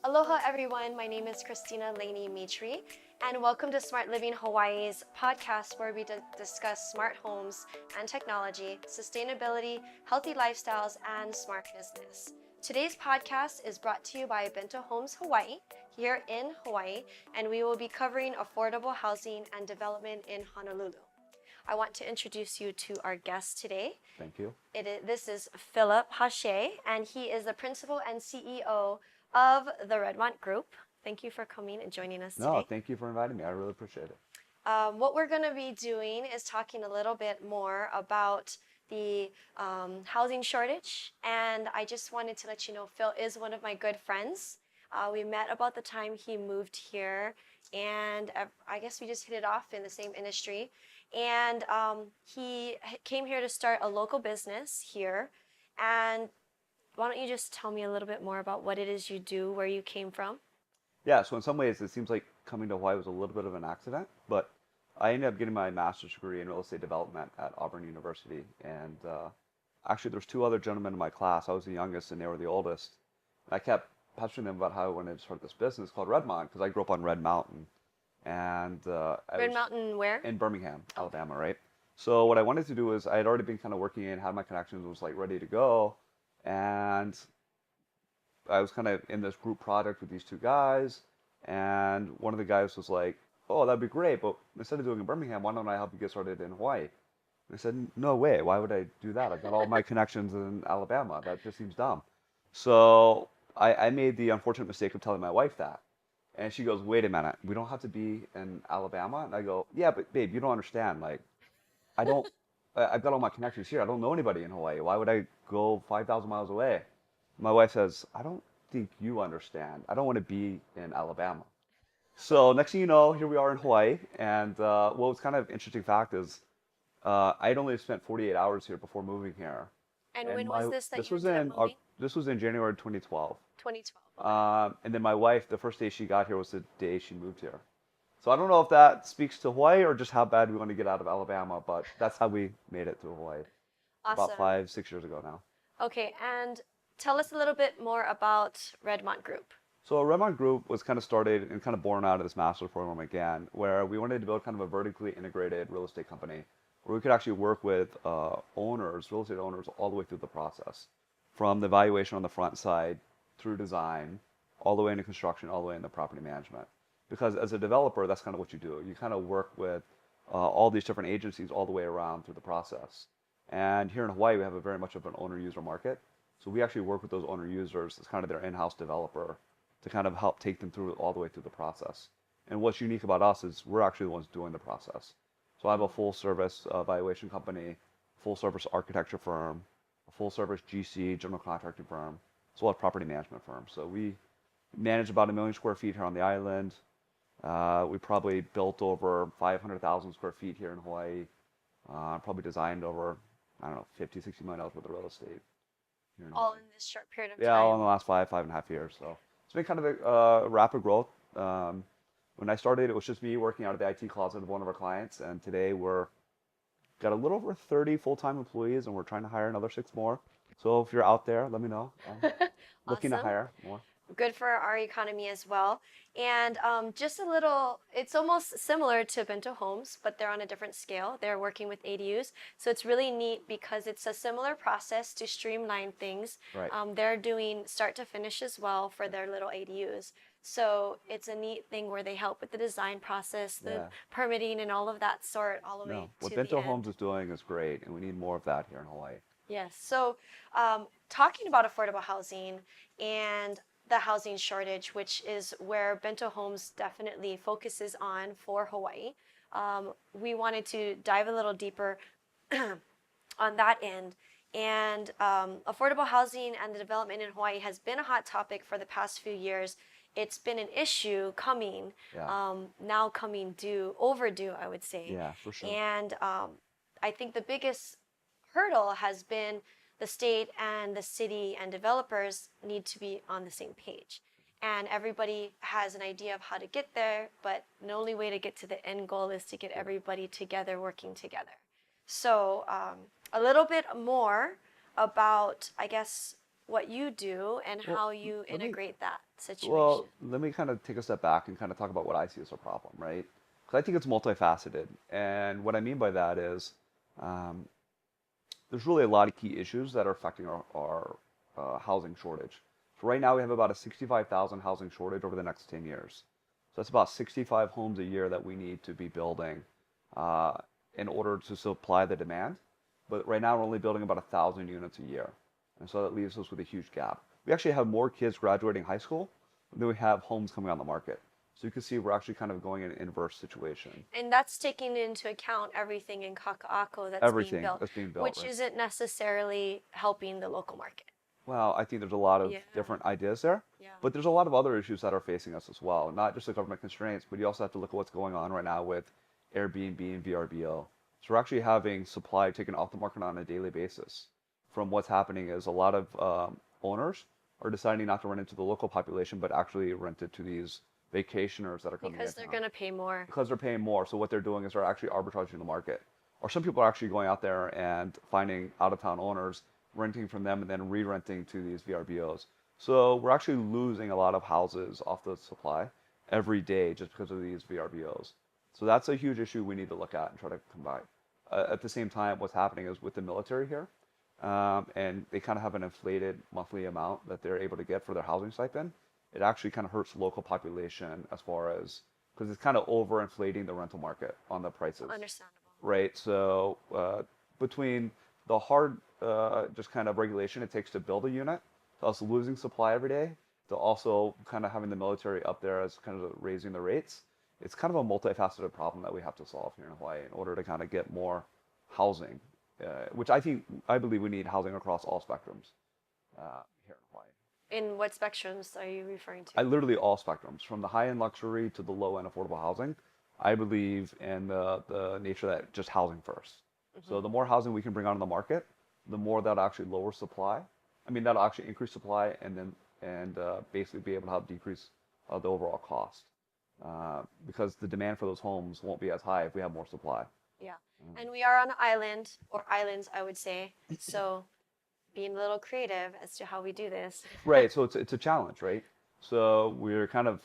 Aloha everyone, my name is Christina Laney Mitri, and welcome to Smart Living Hawaii's podcast where we discuss smart homes and technology, sustainability, healthy lifestyles, and smart business. Today's podcast is brought to you by Bento Homes Hawaii here in Hawaii, and we will be covering affordable housing and development in Honolulu. I want to introduce you to our guest today. Thank you. This is Phillip Hasha, and he is the principal and CEO of the Redmont Group. Thank you for coming and joining us today. No, thank you for inviting me. I really appreciate it. What we're going to be doing is talking a little bit more about the housing shortage. And I just wanted to let you know, Phil is one of my good friends. We met about the time he moved here, and I guess we just hit it off in the same industry. And he came here to start a local business here. And why don't you just tell me a little bit more about what it is you do, where you came from? Yeah, so in some ways, it seems like coming to Hawaii was a little bit of an accident, but I ended up getting my master's degree in real estate development at Auburn University. And actually, there's two other gentlemen in my class. I was the youngest, and they were the oldest. And I kept pestering them about how I wanted to start this business called Redmont, because I grew up on Red Mountain. And Red Mountain where? In Birmingham, Alabama, right? So what I wanted to do is I had already been kind of working in, had my connections, was like ready to go. And I was kind of in this group project with these two guys, and one of the guys was like, "Oh, that'd be great, but instead of doing it in Birmingham, why don't I help you get started in Hawaii?" And I said, "No way, why would I do that? I've got all my connections in Alabama. That just seems dumb." So I made the unfortunate mistake of telling my wife that. And she goes, "Wait a minute, we don't have to be in Alabama?" And I go, "Yeah, but babe, you don't understand. Like, I don't, I've got all my connections here. I don't know anybody in Hawaii. Why would I go 5,000 miles away?" My wife says, "I don't think you understand. I don't want to be in Alabama." So next thing you know, here we are in Hawaii. And what was kind of interesting fact is I'd only spent 48 hours here before moving here. And when And was this that this you was ended up moving? this was in January 2012. 2012. And then my wife, the first day she got here was the day she moved here. So I don't know if that speaks to Hawaii or just how bad we want to get out of Alabama, but that's how we made it to Hawaii about Awesome. 5, 6 years ago now. Okay, and tell us a little bit more about Redmont Group. So Redmont Group was kind of started and kind of born out of this master's program again, where we wanted to build kind of a vertically integrated real estate company where we could actually work with owners, real estate owners, all the way through the process, from the valuation on the front side through design, all the way into construction, all the way into property management. Because as a developer, that's kind of what you do. You kind of work with all these different agencies all the way around through the process. And here in Hawaii, we have a very much of an owner-user market. So we actually work with those owner users as kind of their in-house developer to kind of help take them through all the way through the process. And what's unique about us is we're actually the ones doing the process. So I have a full-service valuation company, full-service architecture firm, a full-service GC, general contracting firm, as well as property management firm. So we manage about 1 million square feet here on the island. We probably built over 500,000 square feet here in Hawaii. Probably designed over, I don't know, 50, $60 million worth of real estate. All in this short period of time. Yeah, all in the last 5.5 years. So it's been kind of a rapid growth. When I started, it was just me working out of the IT closet of one of our clients, and today we're got a little over 30 full-time employees, and we're trying to hire another 6 more. So if you're out there, let me know. Looking to Awesome. hire more. Good for our economy as well. And just a little, it's almost similar to Bento Homes, but they're on a different scale. They're working with ADUs. So it's really neat because it's a similar process to streamline things. Right. They're doing start to finish as well for their little ADUs. So it's a neat thing where they help with the design process, the permitting and all of that sort, all the way to What the Bento end. Homes is doing is great, and we need more of that here in Hawaii. Yes. So talking about affordable housing and the housing shortage, which is where Bento Homes definitely focuses on for Hawaii, we wanted to dive a little deeper on that end. And affordable housing and the development in Hawaii has been a hot topic for the past few years. It's been an issue coming, now coming overdue, I would say. Yeah, for sure. And I think the biggest hurdle has been the state and the city and developers need to be on the same page. And everybody has an idea of how to get there, but the only way to get to the end goal is to get everybody together, working together. So a little bit more about, I guess, what you do and how you integrate that. situation? Well, let me kind of take a step back and kind of talk about what I see as a problem, right? Because I think it's multifaceted. And what I mean by that is um, there's really a lot of key issues that are affecting our housing shortage. So right now we have about a 65,000 housing shortage over the next 10 years. So that's about 65 homes a year that we need to be building uh, in order to supply the demand. But right now we're only building about 1,000 units a year. And so that leaves us with a huge gap. We actually have more kids graduating high school than we have homes coming on the market. So you can see we're actually kind of going in an inverse situation. And that's taking into account everything in Kaka'ako that's being Everything built, that's being built, which right? isn't necessarily helping the local market. Well, I think there's a lot of Yeah, different ideas there, yeah. but there's a lot of other issues that are facing us as well. Not just the government constraints, but you also have to look at what's going on right now with Airbnb and VRBO. So we're actually having supply taken off the market on a daily basis. From what's happening is a lot of owners are deciding not to rent it to the local population, but actually rent it to these vacationers that are coming Because into they're town going to pay more. because they're paying more. So what they're doing is they're actually arbitraging the market. Or some people are actually going out there and finding out of town owners, renting from them, and then re-renting to these VRBOs. So we're actually losing a lot of houses off the supply every day just because of these VRBOs. So that's a huge issue we need to look at and try to combine. At the same time, what's happening is with the military here, and they kind of have an inflated monthly amount that they're able to get for their housing stipend. It actually kind of hurts local population as far as because it's kind of overinflating the rental market on the prices, Understandable. right? So between the hard just kind of regulation it takes to build a unit, to us losing supply every day, to also kind of having the military up there as kind of raising the rates, it's kind of a multifaceted problem that we have to solve here in Hawaii in order to kind of get more housing, which I believe we need housing across all spectrums here in Hawaii. In what spectrums are you referring to? I literally all spectrums, from the high-end luxury to the low-end affordable housing. I believe in the nature that just housing first. So the more housing we can bring onto the market, the more that'll actually lower supply. I mean, that'll actually increase supply and basically be able to help decrease the overall cost. Because the demand for those homes won't be as high if we have more supply. Yeah. And we are on an island, or islands, I would say. So being a little creative as to how we do this. Right. So it's a challenge, right? So we're kind of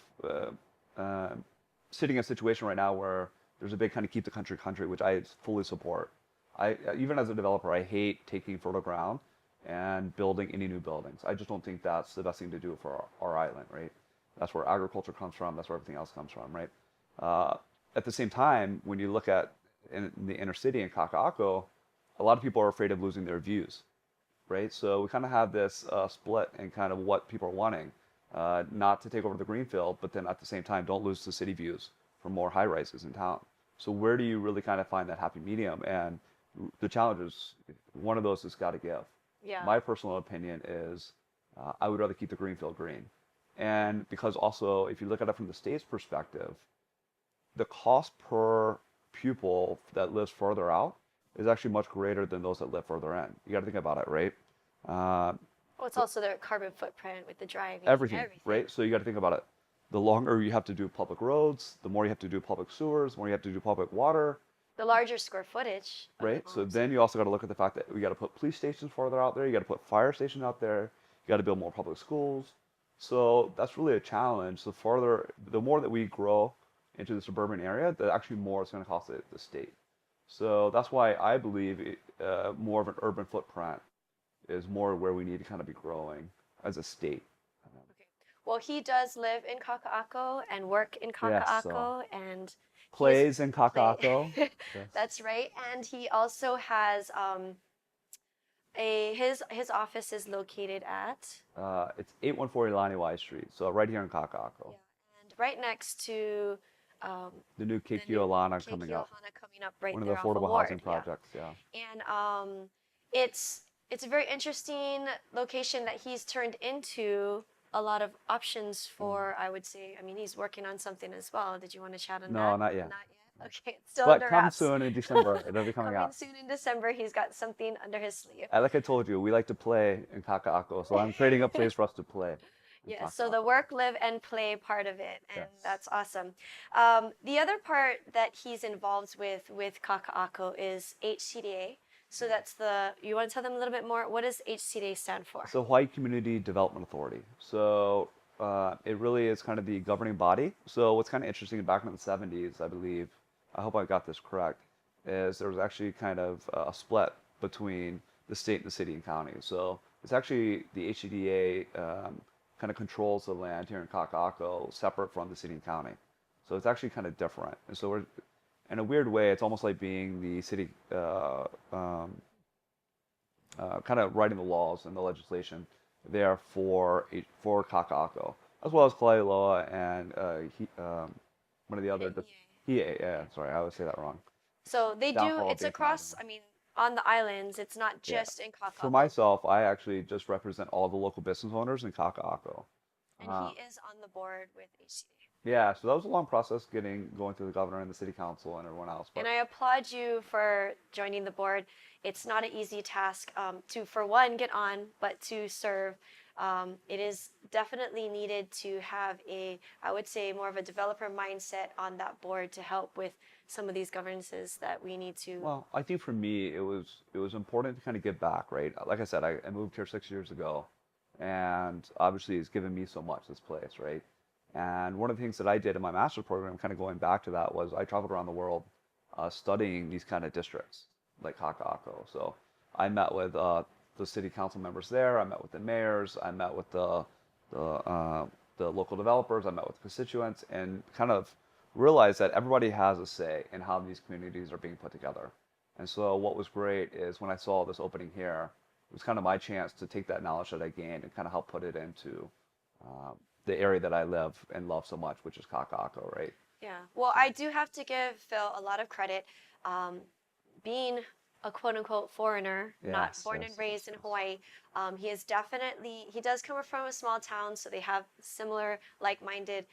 sitting in a situation right now where there's a big kind of keep the country, which I fully support. I even as a developer, I hate taking fertile ground and building any new buildings. I just don't think that's the best thing to do for our island, right? That's where agriculture comes from. That's where everything else comes from, right? At the same time, when you look at in the inner city in Kaka'ako, a lot of people are afraid of losing their views, right? So we kind of have this split in kind of what people are wanting, not to take over the greenfield, but then at the same time, don't lose the city views for more high rises in town. So where do you really kind of find that happy medium? And the challenge is one of those has got to give. Yeah. My personal opinion is I would rather keep the greenfield green. And because also, if you look at it from the state's perspective, the cost per pupil that lives further out is actually much greater than those that live further in. You got to think about it, right? Uh, Well, it's also their carbon footprint with the driving. everything, right? So you got to think about it. The longer you have to do public roads, the more you have to do public sewers, the more you have to do public water, The larger square footage of the right? So homes. then you also got to look at the fact that we got to put police stations further out there. You got to put fire stations out there. You got to build more public schools. So that's really a challenge. The more that we grow into the suburban area, the actually more it's going to cost the state. So that's why I believe more of an urban footprint is more where we need to kind of be growing as a state. Okay. Well, he does live in Kaka'ako and work in Yes, so Kaka'ako, and he's plays in play. Kaka'ako. Yes. That's right. And he also has his office is located at It's 814 Laniwai Street, so right here in Kaka'ako. yeah, and right next to um, The new the Keikio new Lana coming up. Keikio Hana coming up right One of the there off of affordable housing Ward. Yeah. projects, yeah. And it's a very interesting location that he's turned into a lot of options for. I would say. I mean, he's working on something as well. Did you want to chat on that? No, not yet. Not yet. Okay, it's still But under come wraps. soon in December. It'll be coming Coming out. soon in December, he's got something under his sleeve. Like I told you, we like to play in Kaka'ako, so I'm creating a place for us to play. Yeah, so the work, live, and play part of it, and Yes. that's awesome. The other part that he's involved with Kaka'ako is HCDA. So that's you want to tell them a little bit more? What does HCDA stand for? So Hawaii Community Development Authority. So it really is kind of the governing body. So what's kind of interesting, back in the 70s, I believe, I hope I got this correct, is there was actually kind of a split between the state and the city and county. So it's actually the HCDA kind of controls the land here in Kaka'ako, separate from the city and county. So it's actually kind of different. And so we're, in a weird way, it's almost like being the city kind of writing the laws and the legislation there for Kaka'ako, as well as Kalaeloa and one of the other, Hiei, yeah, sorry, I always say that wrong. So they Down do, for all it's base across, I mean, on the islands, it's not Yeah. just in For Kaka'ako. myself, I actually just represent all the local business owners in Kaka'ako. And he Uh, is on the board with HCD. yeah, so that was a long process going through the governor and the city council and everyone else. And But I applaud you for joining the board. It's not an easy task to, for one, get on, but to serve. It is definitely needed to have a, I would say, more of a developer mindset on that board to help with some of these governances that we need to. well, I think for me, it was important to kind of give back, right? Like I said, I moved here 6 years ago, and obviously it's given me so much, this place, right? And one of the things that I did in my master's program, kind of going back to that, was I traveled around the world studying these kind of districts like Kaka'ako. So I met with the city council members there. I met with the mayors. I met with the the local developers. I met with constituents, and kind of realized that everybody has a say in how these communities are being put together. And so what was great is when I saw this opening here, it was kind of my chance to take that knowledge that I gained and kind of help put it into um, the area that I live and love so much, which is Kaka'ako, right? Yeah. Well, I do have to give Phil a lot of credit. Um, Being a quote unquote foreigner, not Yes, born yes, and yes, raised in yes. Hawaii, he does come from a small town, so they have similar, like-minded,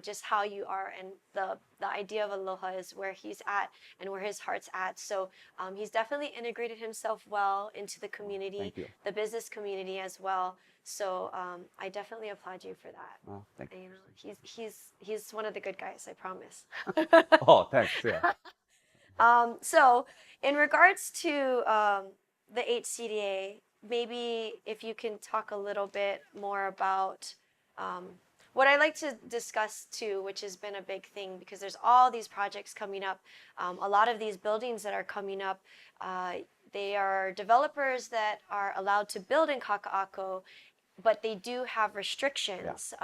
just how you are, and the idea of aloha is where he's at and where his heart's at. So he's definitely integrated himself well into the Well, community, thank you. the business community as well. So I definitely applaud you for that. Well, thank And, you. he's one of the good guys, I promise. Oh, thanks. Yeah. So, in regards to the HCDA, maybe if you can talk a little bit more about um, what I like to discuss too, which has been a big thing because there's all these projects coming up. A lot of these buildings that are coming up, uh, they are developers that are allowed to build in Kaka'ako, but they do have Yeah. restrictions.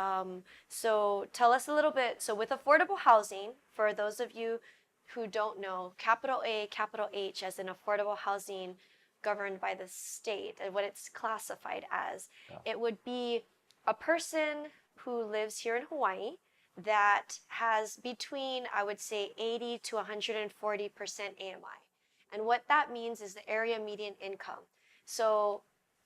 So tell us a little bit. So with affordable housing, for those of you who don't know, capital A, capital H, as in affordable housing governed by the state and what it's classified as, Yeah. it would be a person who lives here in Hawaii that has between, I would say, 80 to 140% AMI. And what that means is the area median income. So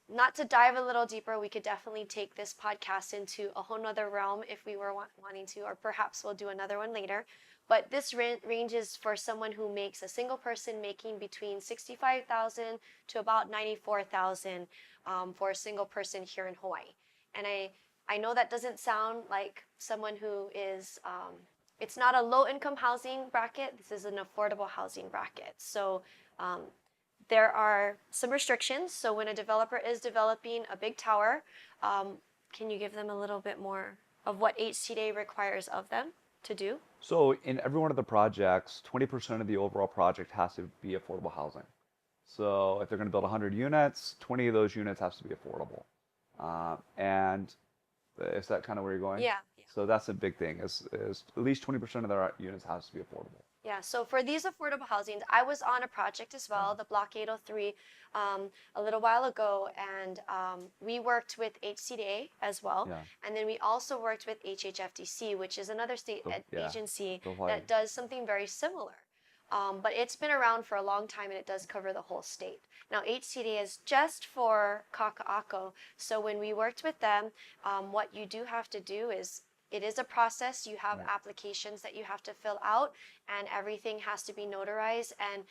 not to dive a little deeper, we could definitely take this podcast into a whole nother realm if we were wanting to, or perhaps we'll do another one later. But this ranges for someone who makes a single person making between 65,000 to about 94,000 for a single person here in Hawaii. And I know that doesn't sound like someone who is, it's not a low income housing bracket. This is an affordable housing bracket. So um, there are some restrictions. So when a developer is developing a big tower, can you give them a little bit more of what HCDA requires of them to do? So in every one of the projects, 20% of the overall project has to be affordable housing. So if they're going to build 100 units, 20 of those units has to be affordable. And is that kind of where you're going? Yeah. So that's a big thing. Is at least 20% of their units has to be affordable. Yeah, so for these affordable housings, I was on a project as well, the Block 803, a little while ago, and we worked with HCDA as well, Yeah. and then we also worked with HHFDC, which is another state Yeah. agency The Hawaii. that does something very similar. But it's been around for a long time, and it does cover the whole state. Now, HCDA is just for Kaka'ako, so when we worked with them, what you do have to do is it is a process. You have Right. applications that you have to fill out, and everything has to be notarized and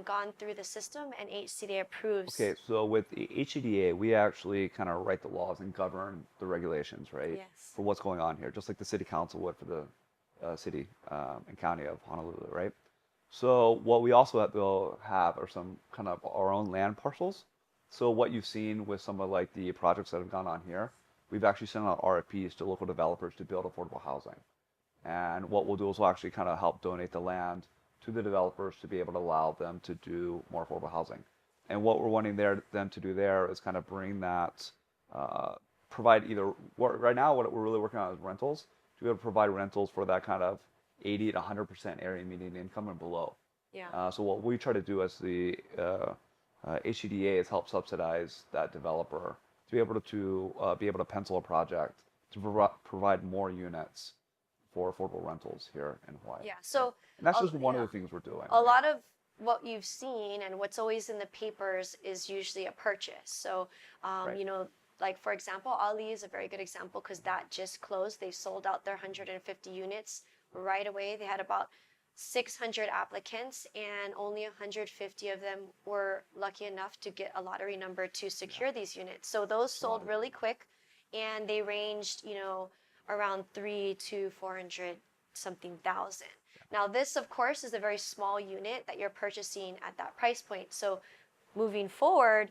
gone through the system, and HCDA approves. Okay, so with the HEDA, we actually kind of write the laws and govern the regulations, right? Yes. For what's going on here, just like the city council would for the city and county of Honolulu, right? So what we also have are some kind of our own land parcels. So what you've seen with some of like the projects that have gone on here, we've actually sent out RFPs to local developers to build affordable housing. And what we'll do is we'll actually kind of help donate the land to the developers to be able to allow them to do more affordable housing. And what we're wanting them to do there is kind of bring that, provide either, right now what we're really working on is rentals, to be able to provide rentals for that kind of 80 to 100% area median income and below. Yeah. So what we try to do as the HCDA is help subsidize that developer to be able to pencil a project to provide more units for affordable rentals here in Hawaii. Yeah. Right? So, And that's just one of yeah, the things we're doing. a Right? lot of what you've seen and what's always in the papers is usually a purchase. So, Right. you know, like for example, Ali is a very good example because that just closed. They sold out their 150 units right away. They had about 600 applicants, and only 150 of them were lucky enough to get a lottery number to secure these units. So those sold really quick, and they ranged, around 3 to 400 something thousand. Now, this, of course, is a very small unit that you're purchasing at that price point. So, moving forward,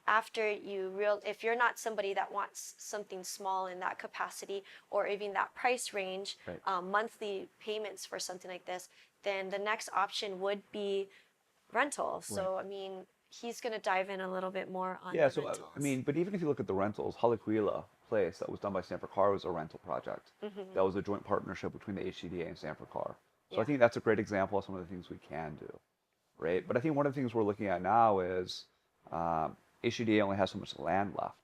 after if you're not somebody that wants something small in that capacity or even that price range, Right. monthly payments for something like this, then the next option would be rental. Right. So, I mean, he's going to dive in a little bit more on Yeah, the so I rentals. mean, but even if you look at the rentals, Halikuila Place that was done by Stanford Car was a rental project. Mm-hmm. That was a joint partnership between the HCDA and Stanford Car. So Yeah. I think that's a great example of some of the things we can do, right? But I think one of the things we're looking at now is HCDA only has so much land left.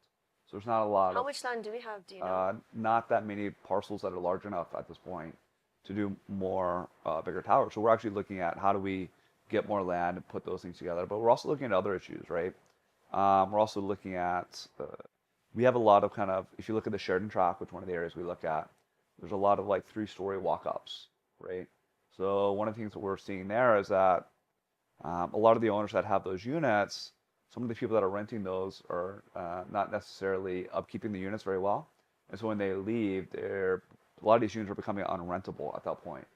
So there's not a lot How of, much land do we have? Do you know? not that many parcels that are large enough at this point to do more bigger towers. So we're actually looking at how do we get more land and put those things together. But we're also looking at other issues, right? We're also looking at, we have a lot of kind of, if you look at the Sheridan track, which one of the areas we look at, there's a lot of like 3-story walk-ups, right? So one of the things that we're seeing there is that a lot of the owners that have those units, some of the people that are renting those are not necessarily upkeeping the units very well. And so when they leave, a lot of these units are becoming unrentable at that point.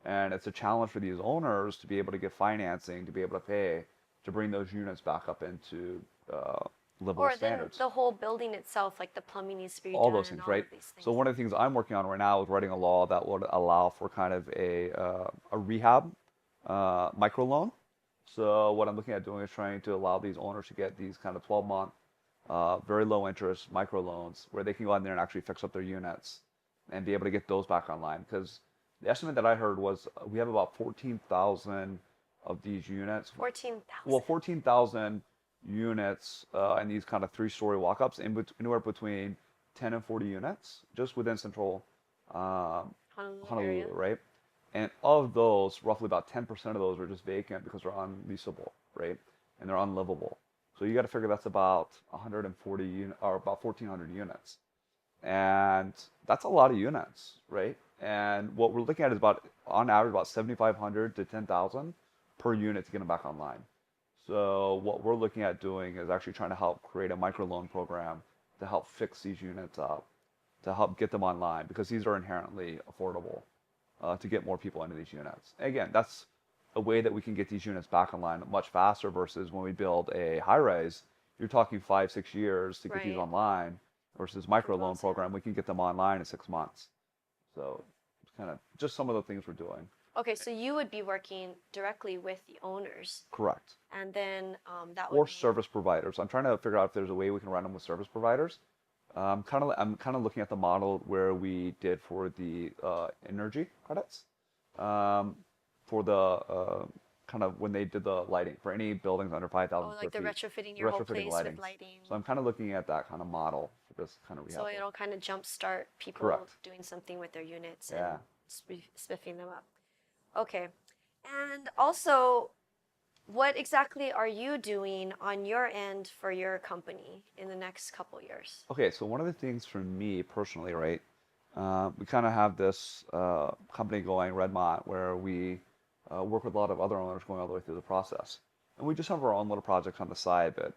And it's a challenge for these owners to be able to get financing, to be able to pay, to bring those units back up into livable Or then standards. the whole building itself, like the plumbing needs to be All done those and things, all right? of these things. So one of the things I'm working on right now is writing a law that would allow for kind of a rehab microloan. So what I'm looking at doing is trying to allow these owners to get these kind of 12-month, very low interest microloans where they can go in there and actually fix up their units and be able to get those back online. Because the estimate that I heard was we have about 14,000 of these units. 14,000. Well, 14,000 units in these kind of 3-story walk-ups, anywhere between 10 and 40 units, just within central Honolulu area. Honolulu, right? And of those, roughly about 10% of those are just vacant because they're unleasable, right? And they're unlivable. So you got to figure that's about 140 or about 1,400 units. And that's a lot of units, right? And what we're looking at is about, on average, about 7,500 to 10,000 per unit to get them back online. So what we're looking at doing is actually trying to help create a microloan program to help fix these units up, to help get them online, because these are inherently affordable to get more people into these units. Again, that's a way that we can get these units back online much faster versus when we build a high rise, you're talking 5, 6 years to get these Right. online versus microloan Close, program, we can get them online in 6 months. So it's kind of just some of the things we're doing. Okay, so you would be working directly with the owners, Correct. and then that would Or be service providers. I'm trying to figure out if there's a way we can run them with service providers. I'm kind of looking at the model where we did for the energy credits, for the kind of when they did the lighting for any buildings under 5,000 like the square feet, retrofitting your whole place lighting. with lighting. So I'm kind of looking at that kind of model for this kind of rehab. So it'll kind of jumpstart people Correct. doing something with their units Yeah. and spiffing them up. Okay, and also, what exactly are you doing on your end for your company in the next couple years? Okay, so one of the things for me personally, right, we kind of have this company going, Redmont, where we work with a lot of other owners going all the way through the process. And we just have our own little projects on the side, but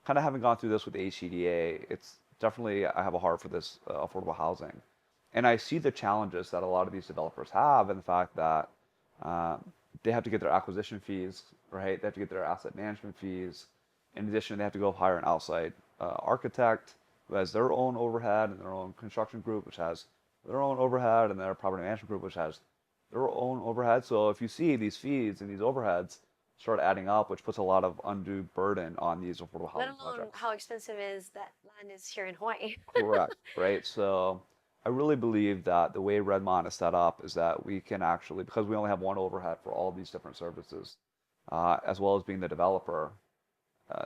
kind of having gone through this with HCDA, it's definitely, I have a heart for this affordable housing. And I see the challenges that a lot of these developers have and the fact that they have to get their acquisition fees, right? They have to get their asset management fees. In addition, they have to go hire an outside architect who has their own overhead and their own construction group, which has their own overhead, and their property management group, which has their own overhead. So if you see these fees and these overheads start adding up, which puts a lot of undue burden on these affordable Let housing alone projects. how expensive is that land is here in Hawaii. Correct, right? So I really believe that the way Redmont is set up is that we can actually, because we only have one overhead for all these different services, as well as being the developer,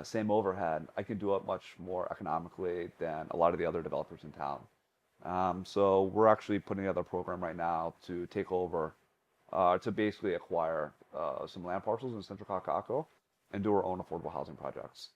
same overhead, I can do it much more economically than a lot of the other developers in town. So we're actually putting together a program right now to take over, to basically acquire some land parcels in Central Kaka'ako and do our own affordable housing projects.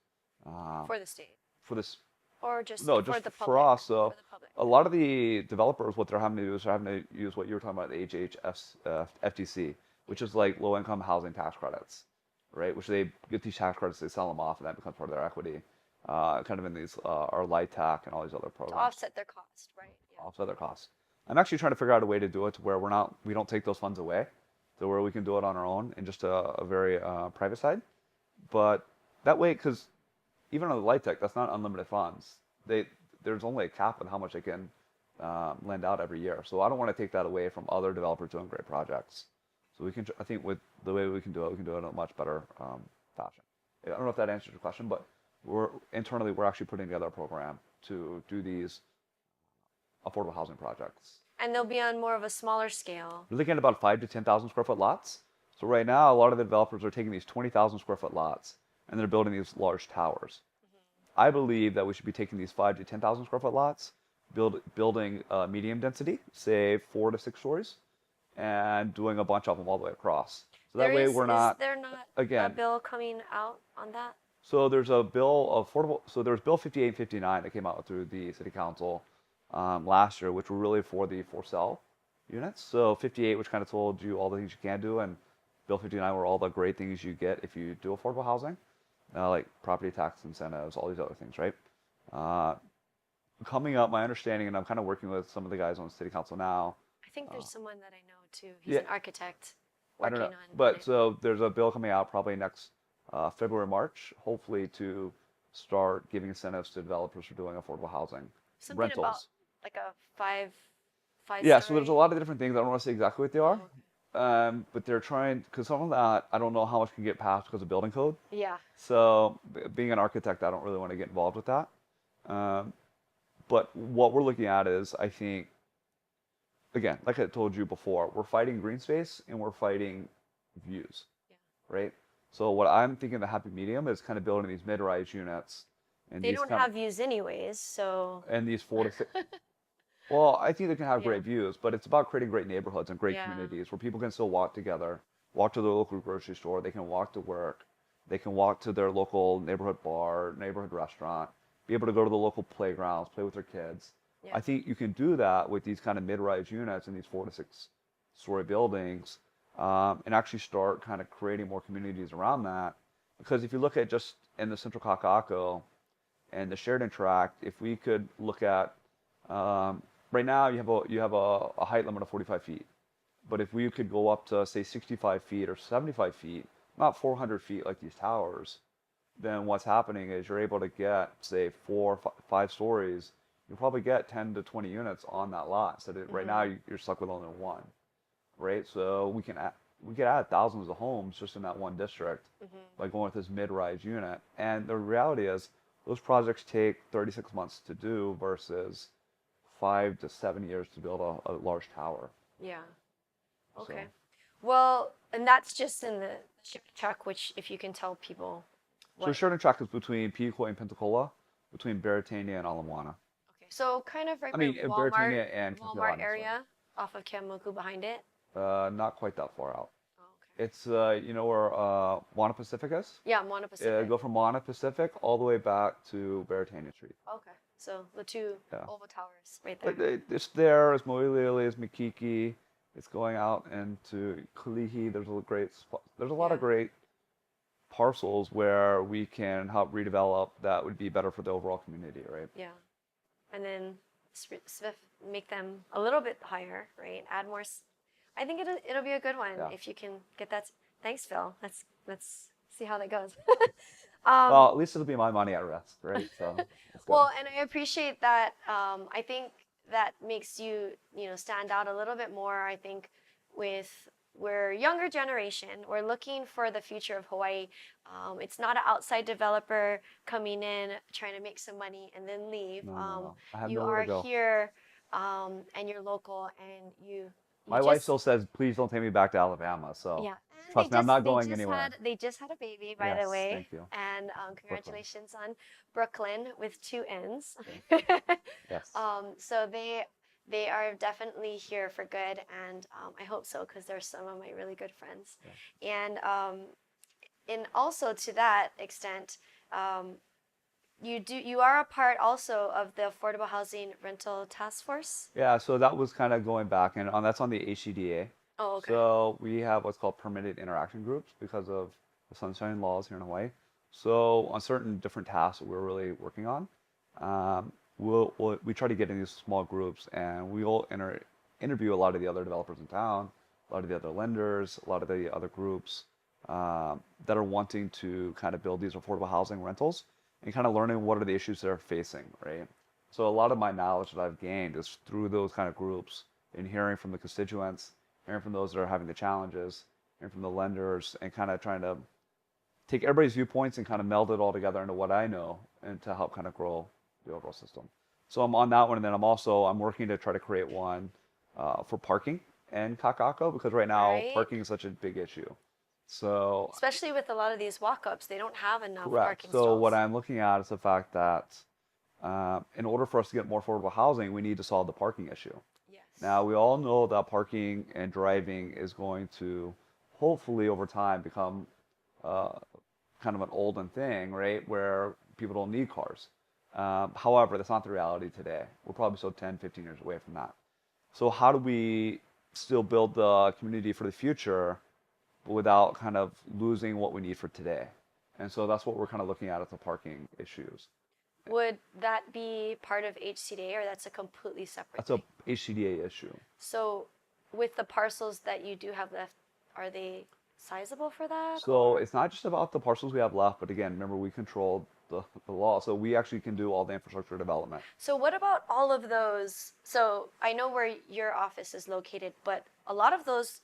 Um, For the state, for this, or just no, for just the for public? us. For So the public. a lot of the developers, what they're having to do is they're having to use what you were talking about, the HHS, FTC, which is like low income housing tax credits, right? Which they get these tax credits, they sell them off, and that becomes part of their equity. Kind of in these our light tax and all these other To programs, offset their cost, right? Yeah. offset their costs. I'm actually trying to figure out a way to do it to where we don't take those funds away, to where we can do it on our own in just a very private side. But that way, because even on the light tech, that's not unlimited funds. They there's only a cap on how much they can lend out every year. So I don't want to take that away from other developers doing great projects. So we can, I think, with the way we can do it in a much better fashion. I don't know if that answers your question, but we're actually putting together a program to do these affordable housing projects. And they'll be on more of a smaller scale. We're looking at about 5 to 10,000 square foot lots. So right now, a lot of the developers are taking these 20,000 square foot lots and they're building these large towers. I believe that we should be taking these 5 to 10,000 square foot lots, building medium density, say 4 to 6 stories, and doing a bunch of them all the way across. So that way we're Is not, there not a again, bill coming out on that? so there's a bill of affordable, so there's Bill 58 and 59 that came out through the City Council last year, which were really for the for sale units. So 58, which kind of told you all the things you can do, and Bill 59 were all the great things you get if you do affordable housing, like property tax incentives, all these other things, right? Uh, Coming up, my understanding, and I'm kind of working with some of the guys on City Council now. I think there's someone that I know too. He's Yeah, an architect I don't working know, on but it. so there's a bill coming out probably next February, March, hopefully to start giving incentives to developers for doing affordable housing Something about rentals. like a five Yeah, so there's a story. lot of different things. I don't want to say exactly what they are, Oh, but they're trying because some of that I don't know how much can get passed because of building code. okay. Yeah. So being an architect, I don't really want to get involved with that. Um, but what we're looking at is, I think, again, like I told you before, we're fighting green space and we're fighting views, Yeah. right? So what I'm thinking the happy medium is kind of building these mid-rise units and They these don't kind of have views anyways, so and these 4 to 6. Well, I think they can have yeah. great views, but it's about creating great neighborhoods and great Yeah. communities where people can still walk together, walk to their local grocery store, they can walk to work, they can walk to their local neighborhood bar, neighborhood restaurant, be able to go to the local playgrounds, play with their kids. Yeah. I think you can do that with these kind of mid-rise units and these 4 to 6 story buildings, and actually start kind of creating more communities around that. Because if you look at just in the Central Kaka'ako and the Sheridan Tract, if we could look at um, right now you have a height limit of 45 feet, but if we could go up to say 65 feet or 75 feet, not 400 feet like these towers, then what's happening is you're able to get say 5 stories. You'll probably get 10 to 20 units on that lot. So that right now Hmm. you're stuck with only one, right? So we can add thousands of homes just in that one district Hmm. by going with this mid-rise unit. And the reality is those projects take 36 months to do versus 5 to 7 years to build a large tower. Yeah. Okay. So, Well, and that's just in the ship truck, which if you can tell people so the what. Sheridan Track is between Pico and Pensacola, between Beretania and Ala Moana. Okay. So kind of right I by mean, Beretania and Walmart Kapiolani, sorry. area off of Kamimuku behind it. Not quite that far out. Oh, okay. It's you know where Moana Pacific is? Yeah, Moana Pacific. Go from Moana Pacific all the way back to Beretania Street. Okay. So the two Yeah. oval towers right there. But it's there. It's Moilele, it's Makiki. It's going out into Kalihi. There's a lot Yeah. of great parcels where we can help redevelop that would be better for the overall community, right? Yeah. And then make them a little bit higher, right? Add more. I think it'll be a good one Yeah. if you can get that. Thanks, Phil. Let's see how that goes. Um, Well, at least it'll be my money at risk, right? So that's good. well, and I appreciate that. I think that makes you, stand out a little bit more. I think with we're younger generation, we're looking for the future of Hawaii. It's not an outside developer coming in trying to make some money and then leave. No, no, no. I have You nowhere to are go. here, and you're local, and you My wife just still says, please don't take me back to Alabama. So yeah. And trust me, I'm not going anywhere. they just had a baby, by the Yes, way. thank you. And Brooklyn. congratulations on Brooklyn with two N's. Yes. So they are definitely here for good, and I hope so because they're some of my really good friends. Yeah. And also to that extent, um, you are a part also of the Affordable Housing Rental Task Force. Yeah, so that was kind of going back, and that's on the HCDA. Oh, okay. So we have what's called permitted interaction groups because of the sunshine laws here in Hawaii. So on certain different tasks that we're really working on, we try to get in these small groups, and we'll interview a lot of the other developers in town, a lot of the other lenders, a lot of the other groups that are wanting to kind of build these affordable housing rentals and kind of learning what are the issues they're facing, right? So a lot of my knowledge that I've gained is through those kind of groups and hearing from the constituents, hearing from those that are having the challenges, hearing from the lenders, and kind of trying to take everybody's viewpoints and kind of meld it all together into what I know and to help kind of grow the overall system. So I'm on that one, and then I'm working to try to create one for parking in Kakako because right now Right? parking is such a big issue. So Especially with a lot of these walk-ups, they don't have enough correct. parking So what stalls. I'm looking at is the fact that in order for us to get more affordable housing, we need to solve the parking issue. Yes. Now, we all know that parking and driving is going to hopefully over time become uh, kind of an olden thing, right? Where people don't need cars. However, that's not the reality today. We're probably still 10, 15 years away from that. So, how do we still build the community for the future without kind of losing what we need for today? And so that's what we're kind of looking at the parking issues. Would that be part of HCDA or that's a completely separate That's a thing? HCDA issue. So with the parcels that you do have left, are they sizable for that So or? it's not just about the parcels we have left, but again, remember we control the law, so we actually can do all the infrastructure development. So what about all of those? So I know where your office is located, but a lot of those,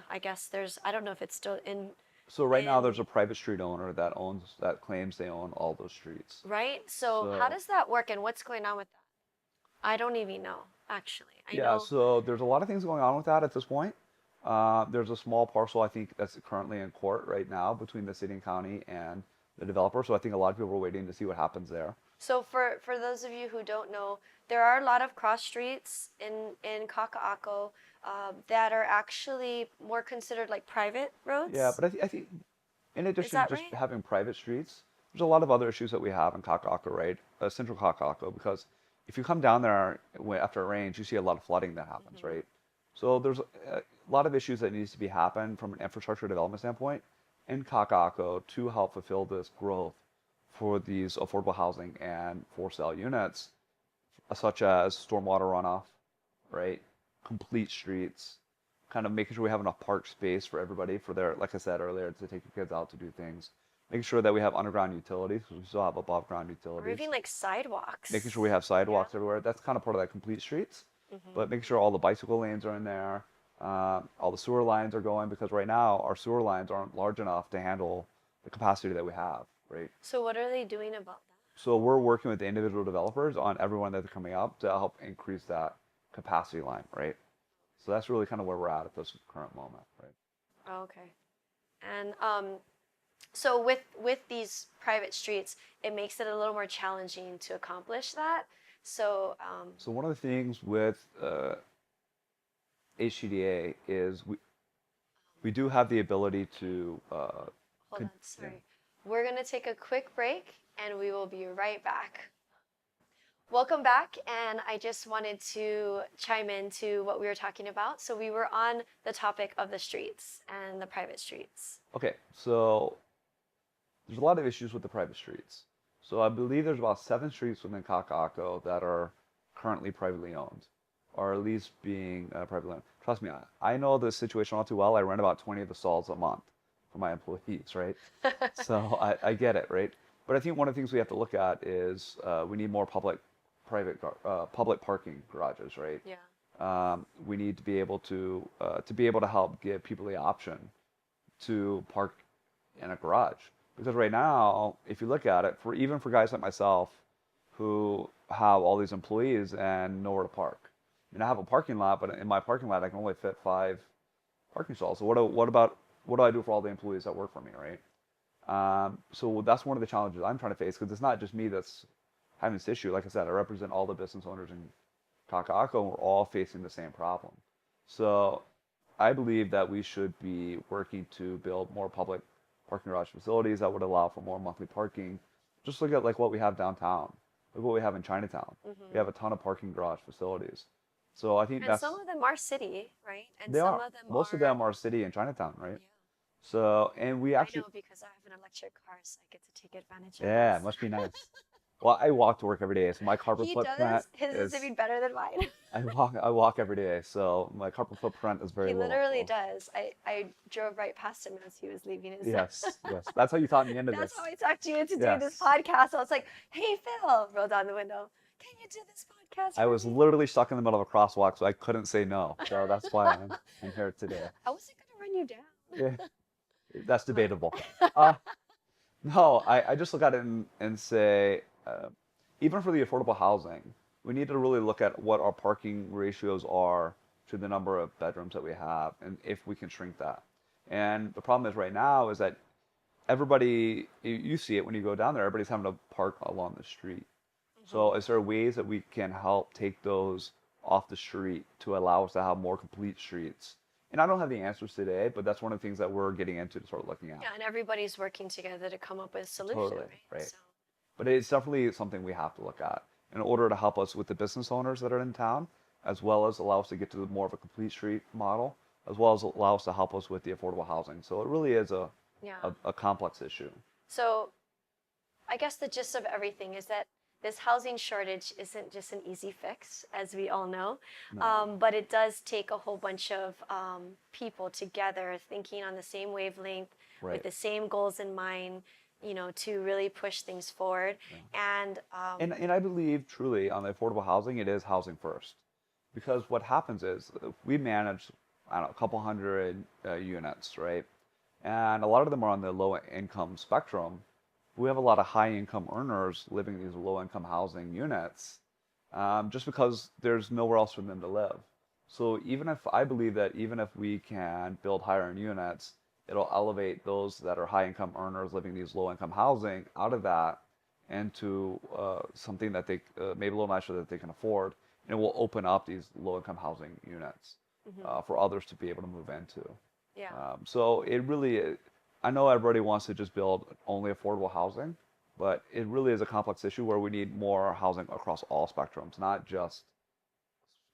I guess I don't know if it's still So right now in there's a private street owner that claims they own all those streets. right? So how So does that work and what's going on with that? I don't even know, actually. I yeah, know. so there's a lot of things going on with that at this point. There's a small parcel I think that's currently in court right now between the city and county and the developer. So I think a lot of people are waiting to see what happens there. So for those of you who don't know, there are a lot of cross streets in Kaka'ako that are actually more considered like private Yeah, roads. but I think in Is addition to that just right? having private streets, there's a lot of other issues that we have in Kaka'ako, right? Central Kaka'ako, because if you come down there after it rains, you see a lot of flooding that happens, Hmm. right? So there's a lot of issues that needs to be happen from an infrastructure development standpoint in Kaka'ako to help fulfill this growth for these affordable housing and for sale units, such as stormwater runoff, right? Complete streets, kind of making sure we have enough park space for everybody for their, like I said earlier, to take your kids out to do things. Making sure that we have underground utilities because we still have above ground Or even utilities. like Making sure we sidewalks. have Yeah. sidewalks everywhere. That's kind of part of that complete streets. Hmm. But making sure all the bicycle lanes are in there, all the sewer lines are going because right now our sewer lines aren't large enough to handle the capacity that we have, right? So what are they doing about that? So we're working with the individual developers on everyone that's coming up to help increase that capacity line, right? So that's really kind of where we're at this current moment, right? Oh, okay. And so with these private streets, it makes it a little more challenging to accomplish that. So So one of the things with HCDA is we do have the ability to hold on, yeah. sorry. We're going to take a quick break and we will be right back. Welcome back, and I just wanted to chime into what we were talking about. So we were on the topic of the streets and the private streets. Okay, so there's a lot of issues with the private streets. So I believe there's about 7 streets within Kaka'ako that are currently privately owned, or at least being privately owned. Trust me, I know the situation all too well. I rent about 20 of the stalls a month for my employees, right? So I get it, right? But I think one of the things we have to look at is we need more public parking garages, right? Yeah. We need to be able to help give people the option to park in a garage. Because right now, if you look at it, for even for guys like myself who have all these employees and nowhere to park. I mean, I have a parking lot, but in my parking lot, I can only fit 5 parking stalls. So what do I do for all the employees that work for me, right? So that's one of the challenges I'm trying to face because it's not just me that's having this issue. Like I said, I represent all the business owners in Kaka'ako, and we're all facing the same problem. So I believe that we should be working to build more public parking garage facilities that would allow for more monthly parking. Just look at like what we have downtown. Look what we have in Chinatown. We have a ton of parking garage facilities. So I think And some that's of them are city, right? And they some are. of them Most of are, them are city in Chinatown, right? yeah. So and we I actually know because I have an electric car, so I get to take advantage of yeah, those. it must be nice. Well, I walk to work every day, so my carbon He footprint does. His is is even better than mine. I walk every day, so my carbon footprint is very He low. literally So does. I drove right past him as he was leaving his. yes, yes, that's how you taught me into That's how this. I talked you into doing this Yes, podcast. I was like, "Hey, Phil," roll down the window. Can you do this podcast I for was me? literally stuck in the middle of a crosswalk, so I couldn't say no. So that's why I'm here today. I wasn't gonna run you Yeah, down. that's debatable. Uh, no, I just look at it and say, even for the affordable housing, we need to really look at what our parking ratios are to the number of bedrooms that we have, and if we can shrink that. And the problem is right now is that everybody, you see it when you go down there, everybody's having to park along the street. Hmm. So is there ways that we can help take those off the street to allow us to have more complete streets? And I don't have the answers today, but that's one of the things that we're getting into to start looking at. Yeah, and everybody's working together to come up with a solution, Totally, right? right. So, But it's definitely something we have to look at in order to help us with the business owners that are in town, as well as allow us to get to more of a complete street model, as well as allow us to help us with the affordable housing. So it really is yeah. a complex issue. So I guess the gist of everything is that this housing shortage isn't just an easy fix, as we all know, No, but it does take a whole bunch of people together thinking on the same wavelength with right. the same goals in mind, to really push things forward. Yeah. And And I believe truly on the affordable housing, it is housing first. Because what happens is we manage, I don't know, a couple hundred units, right? And a lot of them are on the low income spectrum. We have a lot of high income earners living in these low income housing units just because there's nowhere else for them to live. So even if I believe that even if we can build higher end units, it'll elevate those that are high income earners living in these low income housing out of that into something that they maybe a little nicer that they can afford, and it will open up these low income housing units mhm, for others to be able to move into. yeah, So it really, I know everybody wants to just build only affordable housing, but it really is a complex issue where we need more housing across all spectrums, not just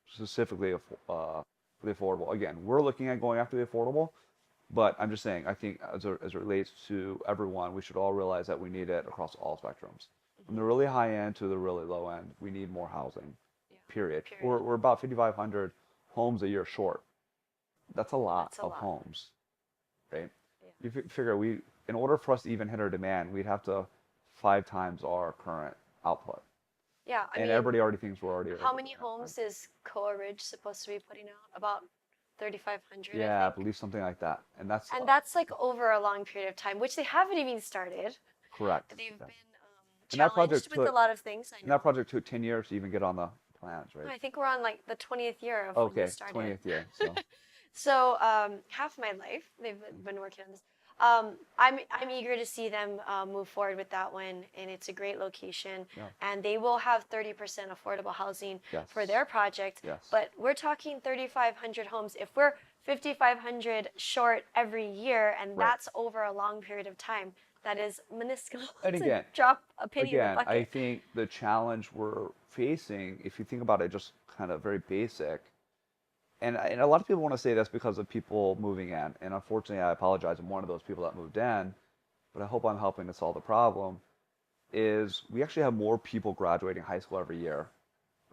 specifically for the affordable. Again, we're looking at going after the affordable, but I'm just saying, I think as it relates to everyone, we should all realize that we need it across all spectrums. From mhm, the really high end to the really low end, we need more housing, yeah, period. period. We're about 5,500 homes a year short. That's a lot That's a of lot. homes, right? Yeah. You figure in order for us to even hit our demand, we'd have to 5 times our current output. Yeah, I And mean, everybody already thinks we're already how over many demand, right? homes is Coa Ridge supposed to be putting out? About 3,500, I Yeah, I think. believe something like that. And that's And that's like over a long period of time, which they haven't even started. correct. They've Yeah. been And that challenged project with a took lot of things, I and that know. project took 10 years to even get on the plans, right? I think we're on like the 20th year of when they Okay, started. 20th year. So So half my life they've been working on this. I'm eager to see them move forward with that one, and it's a great location. yeah, And they will have 30% affordable housing for yes, their project. yes, But we're talking 3,500 homes. If we're 5,500 short every year, and right. that's over a long period of time, that is minuscule. And It's a again, drop, a penny in the I bucket. think the challenge we're facing, if you think about it, just kind of very basic, and a lot of people want to say that's because of people moving in, and unfortunately, I apologize. I'm one of those people that moved in, but I hope I'm helping to solve the problem. Is we actually have more people graduating high school every year,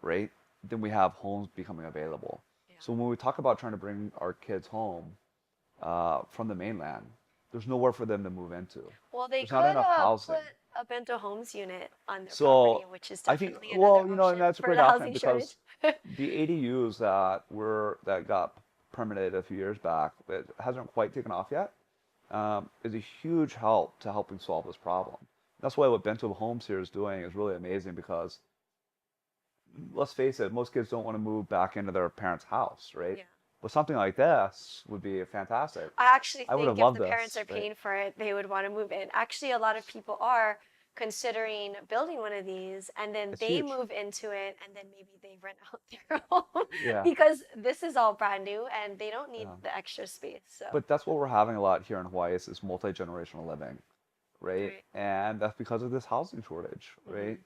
right? Than we have homes becoming available. Yeah. So when we talk about trying to bring our kids home from the mainland, there's nowhere for them to move into. Well, they There's not could enough put housing. a bento homes unit on their property, So which is I think, definitely another well, and option that's a for great the option housing because shortage. the ADUs that got permitted a few years back, that hasn't quite taken off yet, is a huge help to helping solve this problem. That's why what Bento Homes here is doing is really amazing because let's face it, most kids don't want to move back into their parents' house, right? Yeah. But something like this would be fantastic. I actually I would have think if loved the parents this, are right? paying for it, they would want to move in. Actually, a lot of people are considering building one of these and then It's they huge. move into it and then maybe they rent out their home Yeah, because this is all brand new and they don't need yeah. the extra space. So, But that's what we're having a lot here in Hawaii is this multi-generational living, right? right. And that's because of this housing shortage, right?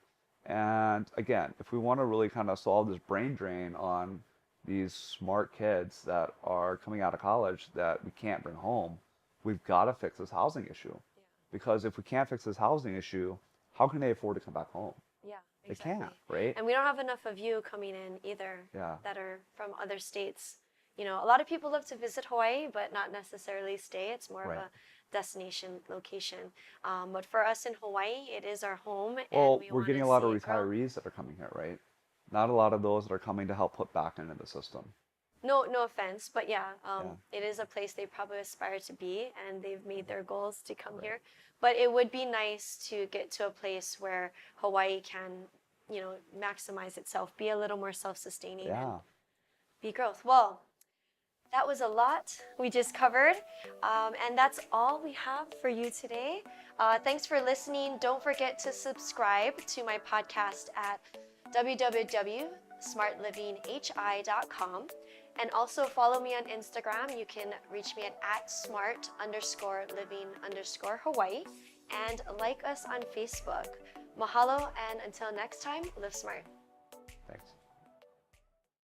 Hmm. And again, if we want to really kind of solve this brain drain on these smart kids that are coming out of college that we can't bring home, we've got to fix this housing issue. Yeah. Because if we can't fix this housing issue, how can they afford to come back home? Yeah, They can't, exactly. right? And we don't have enough of you coming in either Yeah, that are from other states. You know, a lot of people love to visit Hawaii, but not necessarily stay. It's more of right. a destination location. But for us in Hawaii, it is our home, and Well, we we're want getting to a lot of see it grow. retirees that are coming here, right? Not a lot of those that are coming to help put back into the system. No, no offense, but yeah, Yeah, it is a place they probably aspire to be, and they've made their goals to come right. here. But it would be nice to get to a place where Hawaii can, you know, maximize itself, be a little more self-sustaining, and Yeah. be growth. Well, that was a lot we just covered, and that's all we have for you today. Thanks for listening. Don't forget to subscribe to my podcast at www.smartlivinghi.com. And also follow me on Instagram. You can reach me at smart_living_Hawaii. And like us on Facebook. Mahalo, and until next time, live smart.